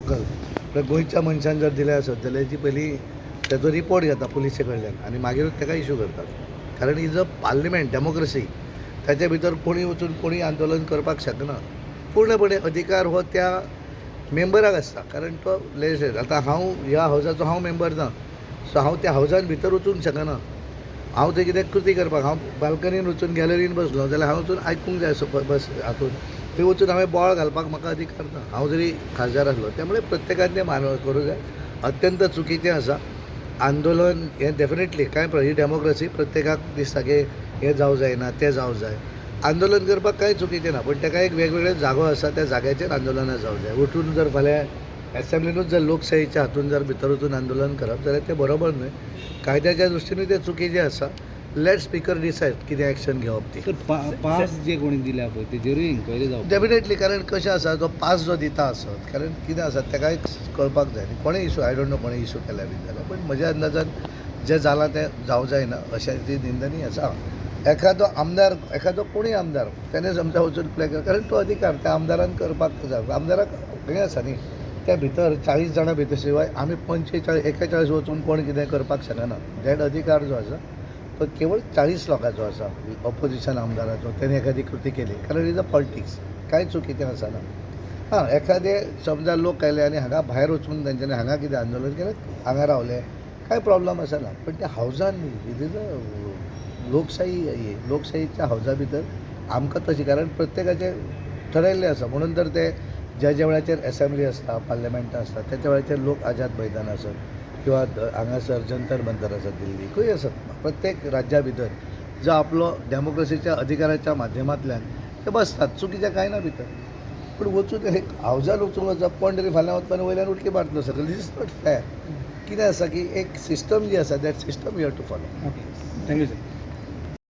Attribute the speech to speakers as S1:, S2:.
S1: गोंयच्या मनशान जर दिलें आसत जाल्यार जी पयली तेजो रिपोर्ट घेता पुलिशे कडल्यान आनी मागीरूच ताका इशू करतात. कारण इज अ पार्लिमेंट डेमोक्रेसी. ताचे भितर कोणी वचून कोणी आंदोलन करपाक शकना. पूर्णपणे अधिकार हो त्या मेंबराक आसता. कारण तो लेजिस्लेटर आतां हांव ह्या हावजाचो हांव मेंबर ना, सो हांव त्या हावजान भितर वचूंक शकना. हांव थंय कितें कृती करपाक हांव बाल्कनीन वचून गॅलरीन बसलो जाल्यार हांव वचून आयकूंक जाय बस हातून थंय वचून हांवें बोवाळ घालपाक म्हाका अधिकार ना, हांव जरी खासदार आसलो. त्यामुळे प्रत्येकान तें मानव करूं जाय. अत्यंत चुकीचें आसा आंदोलन. हें डेफिनेटली कांय ही डेमोक्रेसी, प्रत्येकाक दिसता की हें जावं जायना तें जावं जाय. आंदोलन करपाक कांय चुकीचें ना, पण ताका एक वेगवेगळे जागो आसा, त्या जाग्याचेर आंदोलनां जावं जाय. उठून जर फाल्यां एसेंब्लीनूच जर लोकशाहीच्या हातून जर भितर वचून आंदोलन करप जाल्यार तें बरोबर न्हय. कायद्याच्या दृश्टीनूय तें चुकीचें आसा. लेट स्पीकर डिसायड कितें एक्शन घेवप ती.
S2: पास जे कोणी दिल्या पळय तेजेरूय इन्क्वायरी जावप
S1: डेफिनेटली. कारण कशें आसा तो पास जो दिता आसत, कारण कितें आसा तेकाय कळपाक जाय न्ही कोणें इशू, आय डोंट नो कोणें इशू केल्या बी जाल्यार, पण म्हज्या अंदाजान जें जालां तें जावं जायना अशें ती निंदनीय आसा. एखादो आमदार, एखादो कोणूय आमदार तेणें समजा वचून प्ले कर, कारण तो अधिकार त्या आमदारान करपाक जाय. आमदाराक हें आसा न्ही, त्या भितर 40 जाणां भितर शिवाय आमी 45-41 वचून कोण कितें करपाक शकना. दॅट अधिकार जो आसा तो केवळ 40 लोकांचो आसा, ऑपोजिशन आमदाराचो. तेणे एखादी कृती केली कारण इज अ पॉलिटिक्स, कांय चुकीचें आसना. हां, एखादे समजा लोक आयले आनी हांगा भायर वचून तेंच्यांनी हांगा कितें आंदोलन केलें, हांगा रावले, कांय प्रॉब्लम आसना. पण त्या हावजान न्ही, इट इज अ लोकशाही. ही लोकशाहीच्या हावजा भितर आमकां तशी, कारण प्रत्येकाचें ठरयल्लें आसा. म्हणून तर ते ज्या वेळाचेर एसेंब्ली आसता, पार्लिमेंट आसता, त्या वेळाचेर लोक आझाद मैदान आसत किंवा हांगासर जंतर मंतर आसत दिल्ली, खंय आसत, प्रत्येक राज्या भितर जो आपलो डेमोक्रेसीच्या अधिकाराच्या माध्यमांतल्यान ते बसतात. चुकीचें कांय ना भितर. पूण वचून एक हावजान वचून वचप, कोण तरी फाल्यां वचपान वयल्यान उडकी मारतलो सकयल, दीस इज नॉट फेर. कितें आसा की एक सिस्टम जी आसा, that system you have to follow.
S2: Okay thank you sir.